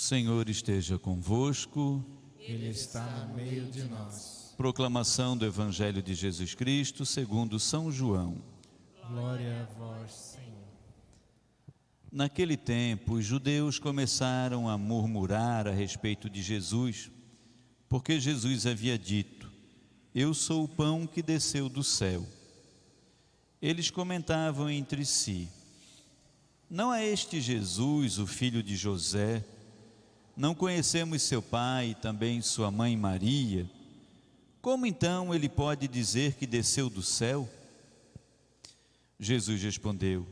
Senhor esteja convosco. Ele está no meio de nós. Proclamação do Evangelho de Jesus Cristo segundo São João. Glória a vós, Senhor. Naquele tempo, os judeus começaram a murmurar a respeito de Jesus, porque Jesus havia dito: Eu sou o pão que desceu do céu. Eles comentavam entre si: Não é este Jesus, o filho de José? Não conhecemos seu pai e também sua mãe Maria? Como então ele pode dizer que desceu do céu? Jesus respondeu: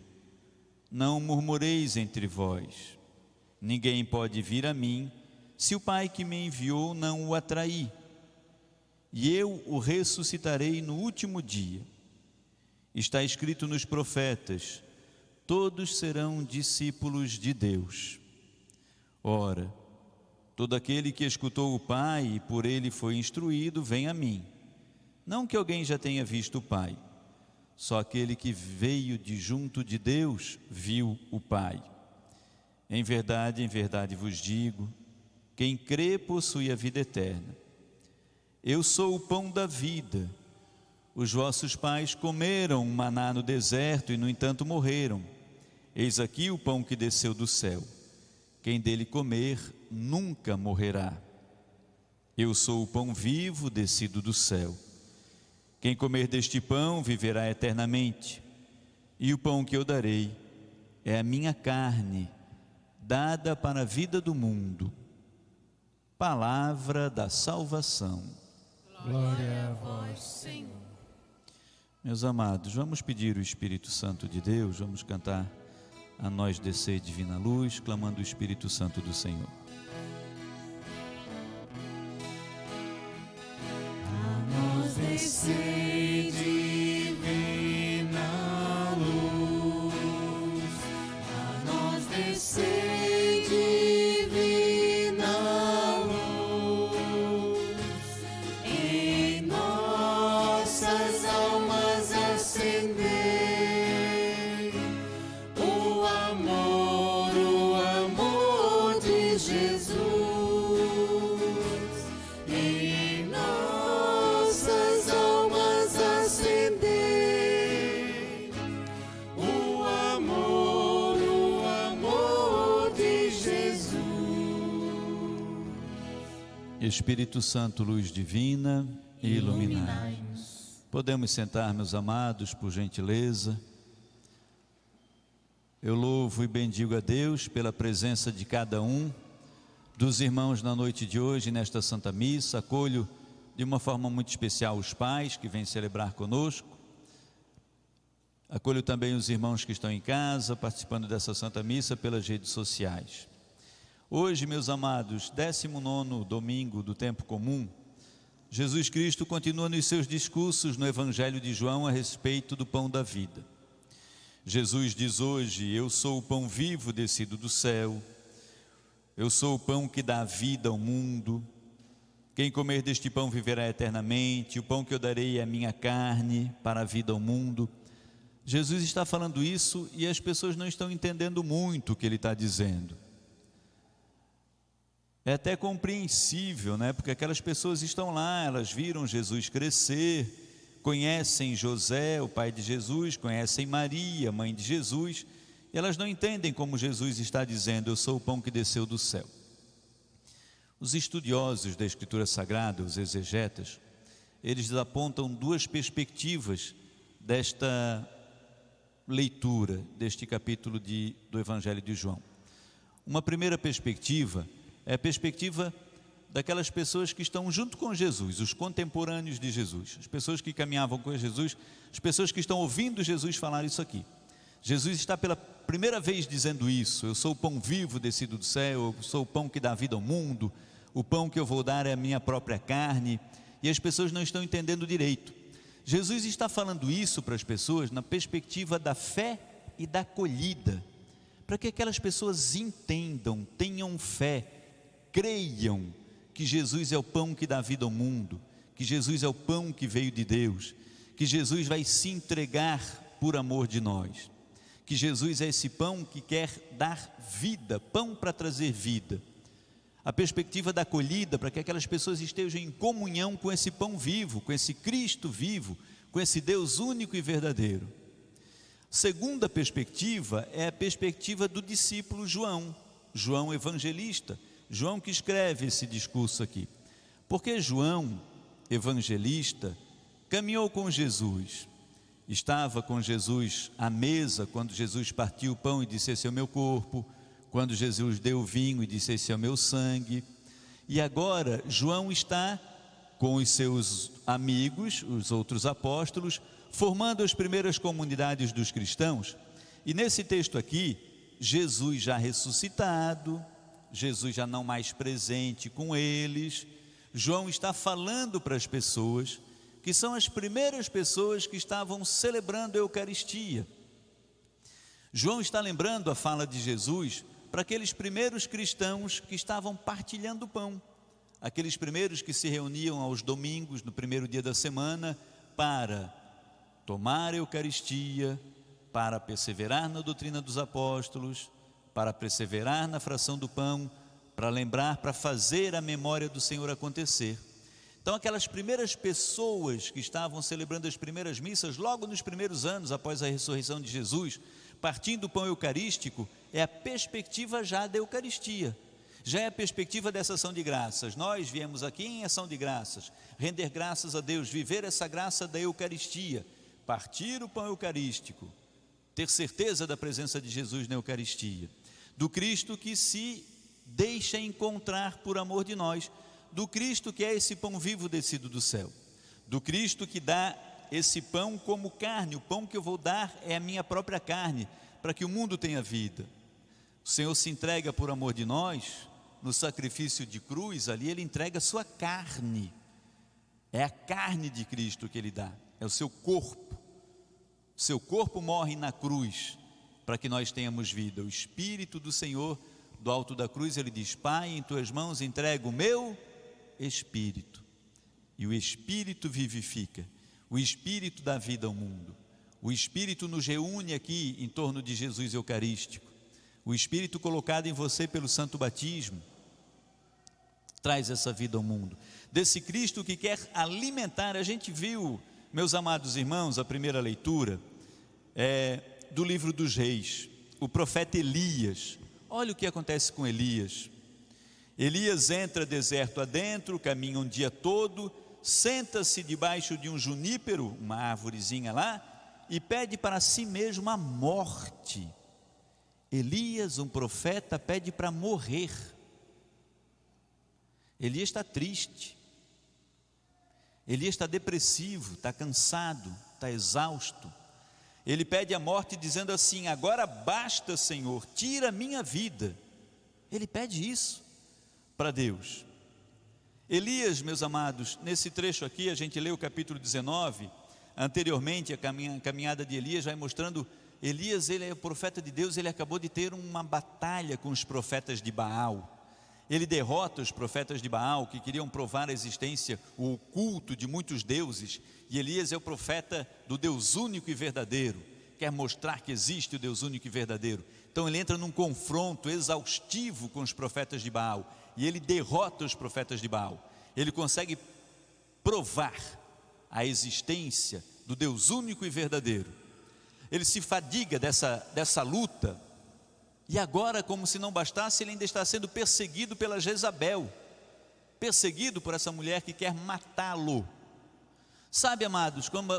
Não murmureis entre vós. Ninguém pode vir a mim se o Pai que me enviou não o atrair. E eu o ressuscitarei no último dia. Está escrito nos profetas: todos serão discípulos de Deus. Ora, todo aquele que escutou o Pai e por ele foi instruído, vem a mim. Não que alguém já tenha visto o Pai, só aquele que veio de junto de Deus viu o Pai. Em verdade vos digo, quem crê possui a vida eterna. Eu sou o pão da vida. Os vossos pais comeram maná no deserto e no entanto morreram. Eis aqui o pão que desceu do céu. Quem dele comer nunca morrerá. Eu sou o pão vivo descido do céu. Quem comer deste pão viverá eternamente. E o pão que eu darei é a minha carne, dada para a vida do mundo. Palavra da salvação. Glória a vós, Senhor. Meus amados, vamos pedir o Espírito Santo de Deus, vamos cantar A nós descer divina luz, clamando o Espírito Santo do Senhor. A nós descer divina luz, a nós descer divina luz, em nossas almas acender o amor de Jesus, em nossas almas acender o amor de Jesus. Espírito Santo, luz divina, iluminai-nos. Podemos sentar, meus amados, por gentileza. Eu louvo e bendigo a Deus pela presença de cada um dos irmãos na noite de hoje, nesta Santa Missa. Acolho de uma forma muito especial os pais que vêm celebrar conosco. Acolho também os irmãos que estão em casa, participando dessa Santa Missa pelas redes sociais. Hoje, meus amados, 19º domingo do tempo comum, Jesus Cristo continua nos seus discursos no Evangelho de João a respeito do pão da vida. Jesus diz hoje: eu sou o pão vivo descido do céu, eu sou o pão que dá vida ao mundo. Quem comer deste pão viverá eternamente. O pão que eu darei é a minha carne para a vida ao mundo. Jesus está falando isso e as pessoas não estão entendendo muito o que ele está dizendo. É até compreensível, né? Porque aquelas pessoas estão lá, elas viram Jesus crescer, conhecem José, o pai de Jesus, conhecem Maria, mãe de Jesus, e elas não entendem como Jesus está dizendo: eu sou o pão que desceu do céu. Os estudiosos da Escritura Sagrada, os exegetas, eles apontam duas perspectivas desta leitura, deste capítulo do Evangelho de João. Uma primeira perspectiva é a perspectiva daquelas pessoas que estão junto com Jesus, os contemporâneos de Jesus, as pessoas que caminhavam com Jesus, as pessoas que estão ouvindo Jesus falar isso aqui. Jesus está pela primeira vez dizendo isso: eu sou o pão vivo descido do céu, eu sou o pão que dá vida ao mundo, o pão que eu vou dar é a minha própria carne, e as pessoas não estão entendendo direito. Jesus está falando isso para as pessoas na perspectiva da fé e da acolhida, para que aquelas pessoas entendam, tenham fé, creiam que Jesus é o pão que dá vida ao mundo, que Jesus é o pão que veio de Deus, que Jesus vai se entregar por amor de nós, que Jesus é esse pão que quer dar vida, pão para trazer vida. a perspectiva da acolhida, para que aquelas pessoas estejam em comunhão com esse pão vivo, com esse Cristo vivo, com esse Deus único e verdadeiro. Segunda perspectiva é a perspectiva do discípulo João, João evangelista, João que escreve esse discurso aqui. Porque João evangelista caminhou com Jesus, estava com Jesus à mesa quando Jesus partiu o pão e disse: esse é o meu corpo, quando Jesus deu o vinho e disse: esse é o meu sangue. E agora João está com os seus amigos, os outros apóstolos, formando as primeiras comunidades dos cristãos. E nesse texto aqui, Jesus já ressuscitado, Jesus já não mais presente com eles, João está falando para as pessoas, que são as primeiras pessoas que estavam celebrando a Eucaristia. João está lembrando a fala de Jesus para aqueles primeiros cristãos que estavam partilhando o pão, aqueles primeiros que se reuniam aos domingos, no primeiro dia da semana, para tomar a Eucaristia, para perseverar na doutrina dos apóstolos, para perseverar na fração do pão, para lembrar, para fazer a memória do Senhor acontecer. Então aquelas primeiras pessoas que estavam celebrando as primeiras missas, logo nos primeiros anos após a ressurreição de Jesus, partindo do pão eucarístico, é a perspectiva já da Eucaristia, já é a perspectiva dessa ação de graças. Nós viemos aqui em ação de graças, render graças a Deus, viver essa graça da Eucaristia, partir o pão eucarístico, ter certeza da presença de Jesus na Eucaristia, do Cristo que se deixa encontrar por amor de nós, do Cristo que é esse pão vivo descido do céu, do Cristo que dá esse pão como carne. O pão que eu vou dar é a minha própria carne, para que o mundo tenha vida. O Senhor se entrega por amor de nós, no sacrifício de cruz, ali Ele entrega a sua carne, é a carne de Cristo que Ele dá, é o seu corpo. O seu corpo morre na cruz, para que nós tenhamos vida. O Espírito do Senhor, do alto da cruz, Ele diz: Pai, em tuas mãos entrego o meu Espírito. E o Espírito vivifica, o Espírito dá vida ao mundo, o Espírito nos reúne aqui em torno de Jesus eucarístico, o Espírito colocado em você pelo santo batismo, traz essa vida ao mundo, desse Cristo que quer alimentar. A gente viu, meus amados irmãos, a primeira leitura do livro dos reis, o profeta Elias. Olha o que acontece com Elias. Elias entra deserto adentro, caminha um dia todo, senta-se debaixo de um junípero, uma árvorezinha lá, e pede para si mesmo a morte. Elias, um profeta, pede para morrer. Elias está triste, Elias está depressivo, está cansado, está exausto. Ele pede a morte dizendo assim: agora basta, Senhor, tira a minha vida. Ele pede isso para Deus. Elias, meus amados, nesse trecho aqui, a gente lê o capítulo 19, anteriormente a caminhada de Elias vai mostrando, Elias, ele é o profeta de Deus, ele acabou de ter uma batalha com os profetas de Baal. Ele derrota os profetas de Baal, que queriam provar a existência, o culto de muitos deuses, e Elias é o profeta do Deus único e verdadeiro, quer mostrar que existe o Deus único e verdadeiro. Então ele entra num confronto exaustivo com os profetas de Baal, e ele derrota os profetas de Baal. Ele consegue provar a existência do Deus único e verdadeiro. Ele se fadiga dessa luta, e agora, como se não bastasse, ele ainda está sendo perseguido pela Jezabel, perseguido por essa mulher que quer matá-lo. Sabe, amados, como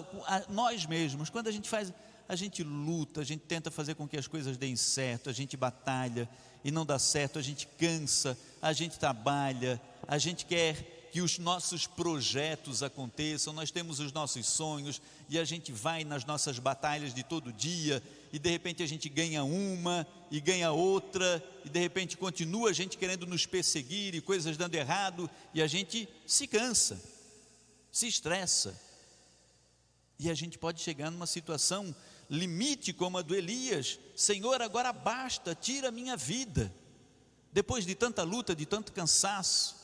nós mesmos, quando a gente luta, a gente tenta fazer com que as coisas deem certo, a gente batalha e não dá certo, a gente cansa, a gente trabalha, a gente quer que os nossos projetos aconteçam, nós temos os nossos sonhos e a gente vai nas nossas batalhas de todo dia, e de repente a gente ganha uma e ganha outra, e de repente continua a gente querendo nos perseguir e coisas dando errado, e a gente se cansa, se estressa, e a gente pode chegar numa situação limite como a do Elias: Senhor, agora basta, tira a minha vida, depois de tanta luta, de tanto cansaço.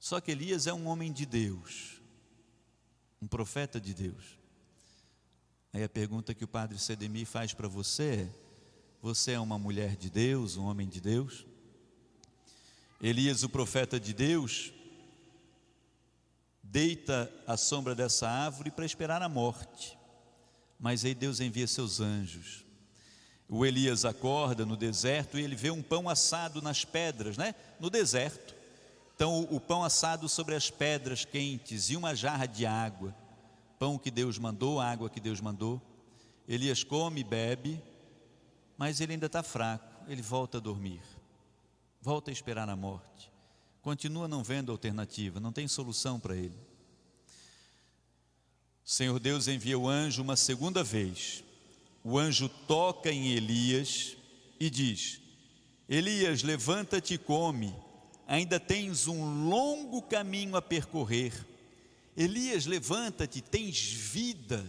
Só que Elias é um homem de Deus, um profeta de Deus. Aí a pergunta que o padre Sedemir faz para você é: você é uma mulher de Deus, um homem de Deus? Elias, o profeta de Deus, deita à sombra dessa árvore para esperar a morte, mas aí Deus envia seus anjos. O Elias acorda no deserto e ele vê um pão assado nas pedras, no deserto. Então o pão assado sobre as pedras quentes e uma jarra de água, pão que Deus mandou, água que Deus mandou. Elias come e bebe, mas ele ainda está fraco, ele volta a dormir, volta a esperar a morte, continua não vendo alternativa, não tem solução para ele. O Senhor Deus envia o anjo uma segunda vez. O anjo toca em Elias e diz: Elias, levanta-te e come, ainda tens um longo caminho a percorrer. Elias, levanta-te, tens vida,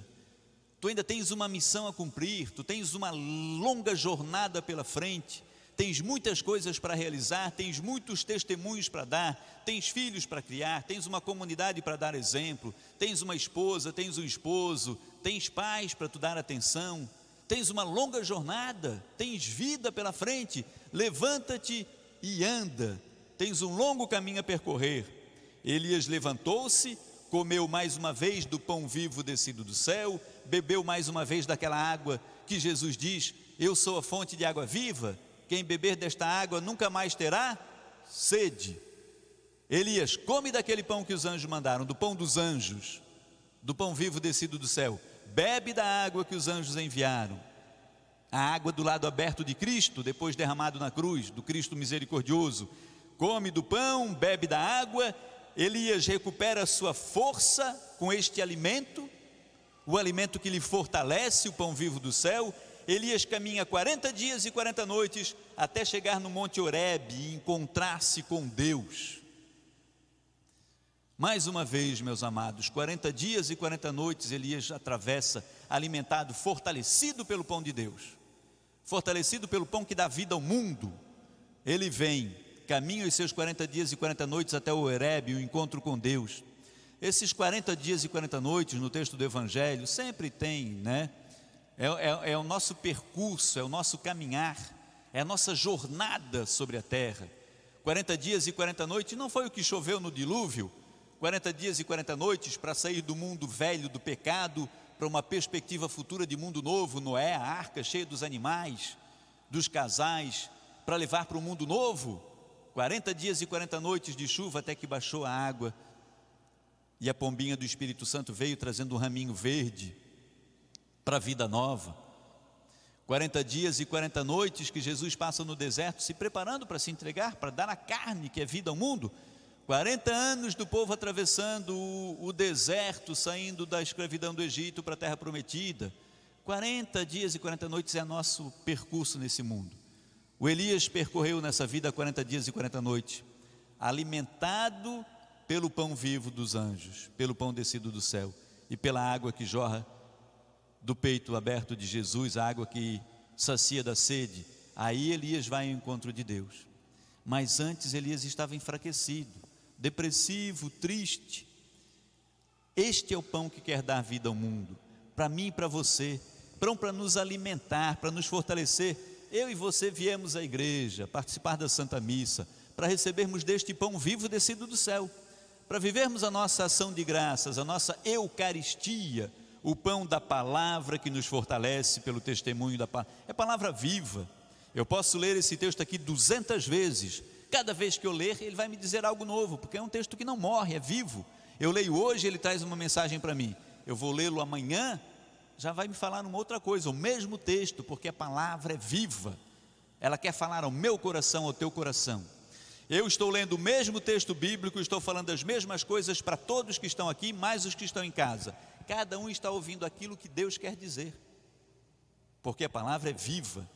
tu ainda tens uma missão a cumprir, tu tens uma longa jornada pela frente, tens muitas coisas para realizar, tens muitos testemunhos para dar, tens filhos para criar, tens uma comunidade para dar exemplo, tens uma esposa, tens um esposo, tens pais para tu dar atenção, tens uma longa jornada, tens vida pela frente, levanta-te e anda, tens um longo caminho a percorrer. Elias levantou-se, comeu mais uma vez do pão vivo descido do céu, bebeu mais uma vez daquela água que Jesus diz: eu sou a fonte de água viva, quem beber desta água nunca mais terá sede. Elias come daquele pão que os anjos mandaram, do pão dos anjos, do pão vivo descido do céu, bebe da água que os anjos enviaram, a água do lado aberto de Cristo, depois derramado na cruz, do Cristo misericordioso. Come do pão, bebe da água. Elias recupera a sua força com este alimento, o alimento que lhe fortalece, o pão vivo do céu. Elias caminha 40 dias e 40 noites até chegar no Monte Horebe e encontrar-se com Deus. Mais uma vez, meus amados, 40 dias e 40 noites Elias atravessa, alimentado, fortalecido pelo pão de Deus, fortalecido pelo pão que dá vida ao mundo. Ele vem, caminha os seus 40 dias e 40 noites até o Horebe, o encontro com Deus. Esses 40 dias e 40 noites no texto do Evangelho sempre tem, é o nosso percurso, é o nosso caminhar, é a nossa jornada sobre a terra. 40 dias e 40 noites não foi o que choveu no dilúvio, 40 dias e 40 noites para sair do mundo velho do pecado para uma perspectiva futura de mundo novo. Noé, a arca cheia dos animais, dos casais, para levar para um mundo novo. 40 dias e 40 noites de chuva até que baixou a água e a pombinha do Espírito Santo veio trazendo um raminho verde para a vida nova. 40 dias e 40 noites que Jesus passa no deserto se preparando para se entregar, para dar a carne que é vida ao mundo. 40 anos do povo atravessando o deserto, saindo da escravidão do Egito para a terra prometida. 40 dias e 40 noites é nosso percurso nesse mundo. O Elias percorreu nessa vida 40 dias e 40 noites, alimentado pelo pão vivo dos anjos, pelo pão descido do céu e pela água que jorra do peito aberto de Jesus, a água que sacia da sede. Aí Elias vai ao encontro de Deus. Mas antes Elias estava enfraquecido, depressivo, triste. Este é o pão que quer dar vida ao mundo, para mim e para você, pão para nos alimentar, para nos fortalecer. Eu e você viemos à igreja, participar da Santa Missa, para recebermos deste pão vivo descido do céu, para vivermos a nossa ação de graças, a nossa Eucaristia, o pão da palavra que nos fortalece pelo testemunho da palavra. É palavra viva. Eu posso ler esse texto aqui 200 vezes, cada vez que eu ler ele vai me dizer algo novo, porque é um texto que não morre, é vivo. Eu leio hoje, ele traz uma mensagem para mim, eu vou lê-lo amanhã, já vai me falar uma outra coisa, o mesmo texto, porque a palavra é viva, ela quer falar ao meu coração, ao teu coração. Eu estou lendo o mesmo texto bíblico, estou falando as mesmas coisas para todos que estão aqui, mais os que estão em casa. Cada um está ouvindo aquilo que Deus quer dizer, porque a palavra é viva,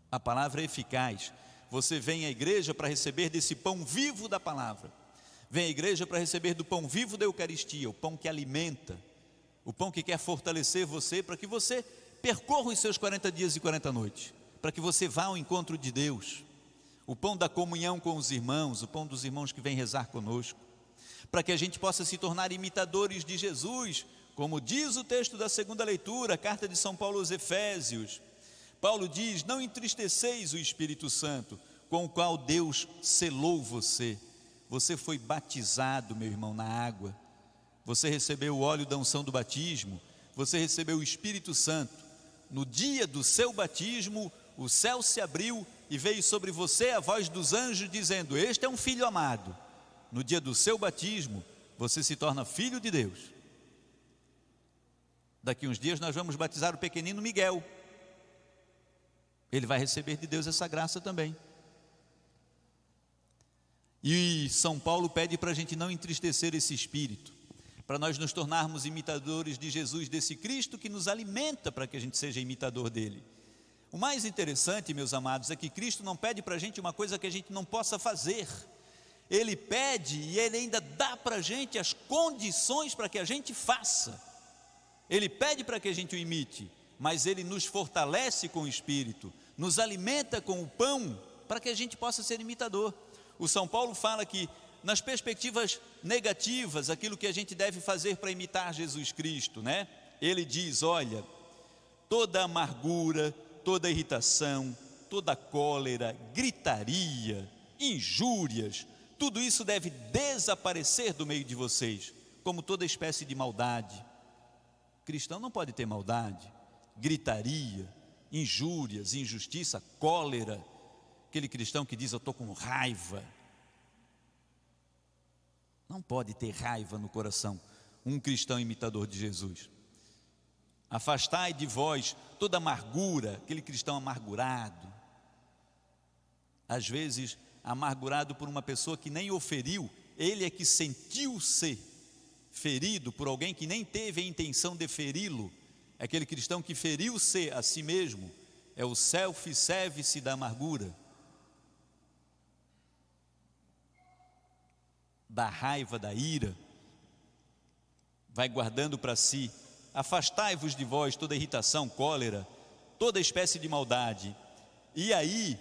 a palavra é eficaz. Você vem à igreja para receber desse pão vivo da palavra, vem à igreja para receber do pão vivo da Eucaristia, o pão que alimenta, o pão que quer fortalecer você, para que você percorra os seus 40 dias e 40 noites, para que você vá ao encontro de Deus, o pão da comunhão com os irmãos, o pão dos irmãos que vêm rezar conosco, para que a gente possa se tornar imitadores de Jesus, como diz o texto da segunda leitura, a carta de São Paulo aos Efésios. Paulo diz: não entristeceis o Espírito Santo, com o qual Deus selou você. Você foi batizado, meu irmão, na água. Você recebeu o óleo da unção do batismo. Você recebeu o Espírito Santo. No dia do seu batismo, o céu se abriu e veio sobre você a voz dos anjos dizendo: este é um filho amado. No dia do seu batismo, você se torna filho de Deus. Daqui uns dias nós vamos batizar o pequenino Miguel. Ele vai receber de Deus essa graça também. E São Paulo pede para a gente não entristecer esse espírito, para nós nos tornarmos imitadores de Jesus, desse Cristo que nos alimenta para que a gente seja imitador dele. O mais interessante, meus amados, é que Cristo não pede para a gente uma coisa que a gente não possa fazer. Ele pede e Ele ainda dá para a gente as condições para que a gente faça. Ele pede para que a gente o imite, mas Ele nos fortalece com o Espírito, nos alimenta com o pão, para que a gente possa ser imitador. O São Paulo fala que nas perspectivas negativas, aquilo que a gente deve fazer para imitar Jesus Cristo, né? Ele diz: olha, toda amargura, toda irritação, toda cólera, gritaria, injúrias, tudo isso deve desaparecer do meio de vocês, como toda espécie de maldade. Cristão não pode ter maldade, gritaria, injúrias, injustiça, cólera. Aquele cristão que diz: eu estou com raiva. Não pode ter raiva no coração um cristão imitador de Jesus. Afastai de vós toda amargura, aquele cristão amargurado, às vezes amargurado por uma pessoa que nem o feriu, ele é que sentiu-se ferido por alguém que nem teve a intenção de feri-lo. Aquele cristão que feriu-se a si mesmo, é o self-service da amargura, da raiva, da ira, vai guardando para si. Afastai-vos de vós toda irritação, cólera, toda espécie de maldade. E aí,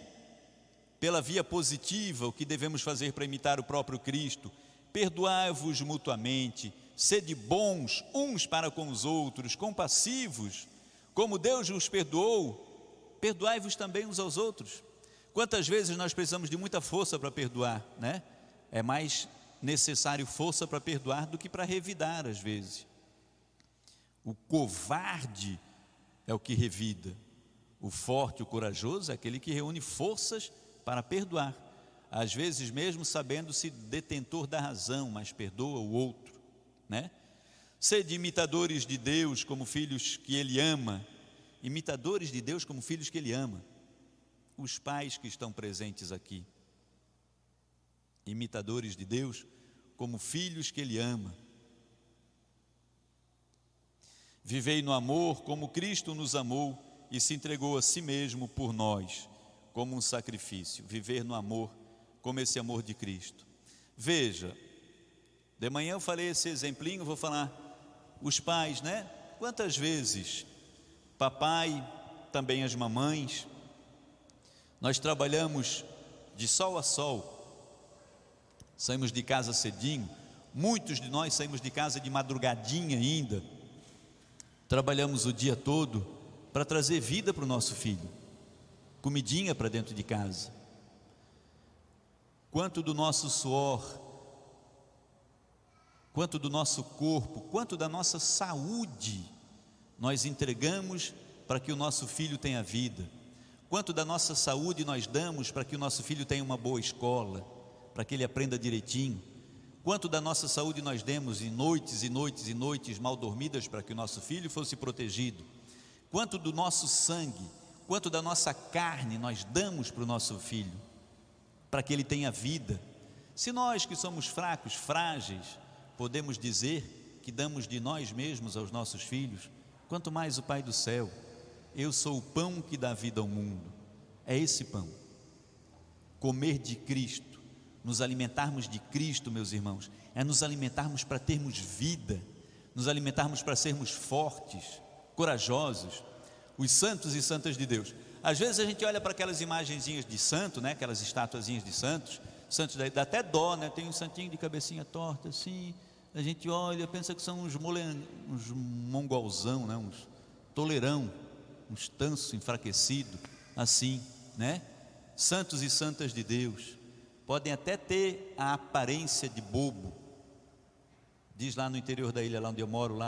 pela via positiva, o que devemos fazer para imitar o próprio Cristo? Perdoai-vos mutuamente, sede bons uns para com os outros, compassivos, como Deus vos perdoou, perdoai-vos também uns aos outros. Quantas vezes nós precisamos de muita força para perdoar, né? É mais necessário força para perdoar do que para revidar às vezes. O covarde é o que revida. O forte, o corajoso é aquele que reúne forças para perdoar, às vezes mesmo sabendo-se detentor da razão, mas perdoa o outro, né? Sede imitadores de Deus como filhos que Ele ama. Imitadores de Deus como filhos que Ele ama. Os pais que estão presentes aqui, imitadores de Deus como filhos que Ele ama. Vivei no amor como Cristo nos amou e se entregou a si mesmo por nós, como um sacrifício. Viver no amor como esse amor de Cristo. Veja, de manhã eu falei esse exemplinho, vou falar os pais, né? Quantas vezes papai, também as mamães, nós trabalhamos de sol a sol, saímos de casa cedinho, muitos de nós saímos de casa de madrugadinha ainda, trabalhamos o dia todo para trazer vida para o nosso filho, comidinha para dentro de casa. Quanto do nosso suor, quanto do nosso corpo, quanto da nossa saúde nós entregamos para que o nosso filho tenha vida, quanto da nossa saúde nós damos para que o nosso filho tenha uma boa escola, para que ele aprenda direitinho, quanto da nossa saúde nós demos em noites e noites e noites mal dormidas para que o nosso filho fosse protegido, quanto do nosso sangue, quanto da nossa carne nós damos para o nosso filho, para que ele tenha vida. Se nós que somos fracos, frágeis, podemos dizer que damos de nós mesmos aos nossos filhos, quanto mais o Pai do céu. Eu sou o pão que dá vida ao mundo. É esse pão, comer de Cristo, nos alimentarmos de Cristo, meus irmãos, é nos alimentarmos para termos vida, nos alimentarmos para sermos fortes, corajosos, os santos e santas de Deus. Às vezes a gente olha para aquelas imagenzinhas de santo, né? Aquelas estatuazinhas de santos dá até dó, né? Tem um santinho de cabecinha torta assim, a gente olha, pensa que são uns mongolzão, né? Uns toleirão, uns tanso enfraquecido, assim, né? santos e santas de Deus, podem até ter a aparência de bobo. Diz lá no interior da ilha, lá onde eu moro,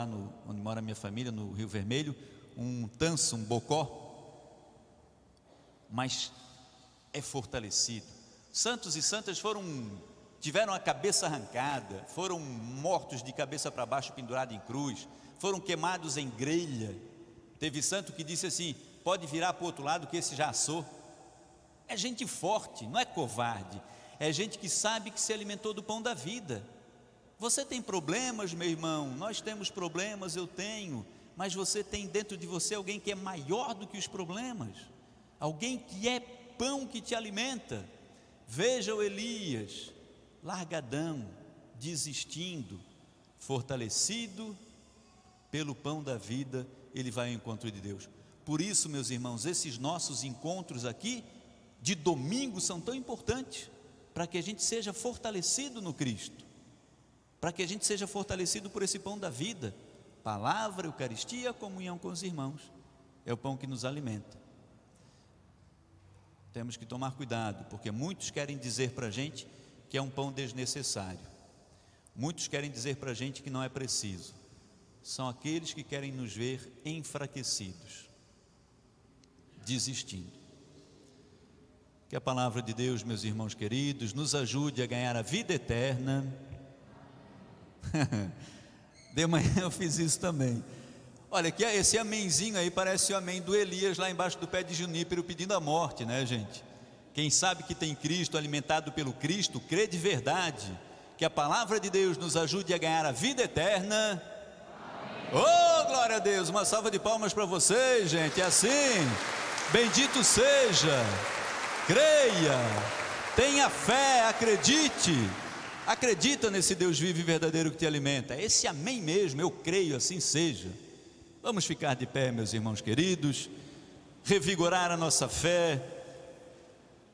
onde mora a minha família, no Rio Vermelho, um tanso, um bocó, mas é fortalecido. Santos e santas tiveram a cabeça arrancada, foram mortos de cabeça para baixo, pendurados em cruz, foram queimados em grelha. Teve santo que disse assim: pode virar para o outro lado que esse já assou. É gente forte, não é covarde, é gente que sabe que se alimentou do pão da vida. Você tem problemas, meu irmão, nós temos problemas, eu tenho, mas você tem dentro de você alguém que é maior do que os problemas, alguém que é pão que te alimenta. Veja o Elias, largadão, desistindo, fortalecido pelo pão da vida, ele vai ao encontro de Deus. Por isso, meus irmãos, esses nossos encontros aqui de domingo são tão importantes, para que a gente seja fortalecido no Cristo, para que a gente seja fortalecido por esse pão da vida. Palavra, Eucaristia, comunhão com os irmãos, é o pão que nos alimenta. Temos que tomar cuidado, porque muitos querem dizer para a gente que é um pão desnecessário, muitos querem dizer para a gente que não é preciso. São aqueles que querem nos ver enfraquecidos, desistindo. Que a palavra de Deus, meus irmãos queridos, nos ajude a ganhar a vida eterna. De manhã eu fiz isso também. Olha, que esse amenzinho aí parece o amém do Elias lá embaixo do pé de junípero pedindo a morte, né, gente? Quem sabe que tem Cristo, alimentado pelo Cristo, crê de verdade. Que a palavra de Deus nos ajude a ganhar a vida eterna. Oh, glória a Deus, uma salva de palmas para vocês, gente. É assim, bendito seja, creia, tenha fé, acredita nesse Deus vivo e verdadeiro que te alimenta. Esse amém mesmo, eu creio, assim seja. Vamos ficar de pé, meus irmãos queridos, revigorar a nossa fé,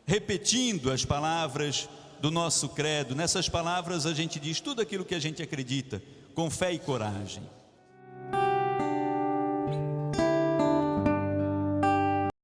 repetindo as palavras do nosso credo. Nessas palavras a gente diz tudo aquilo que a gente acredita, com fé e coragem.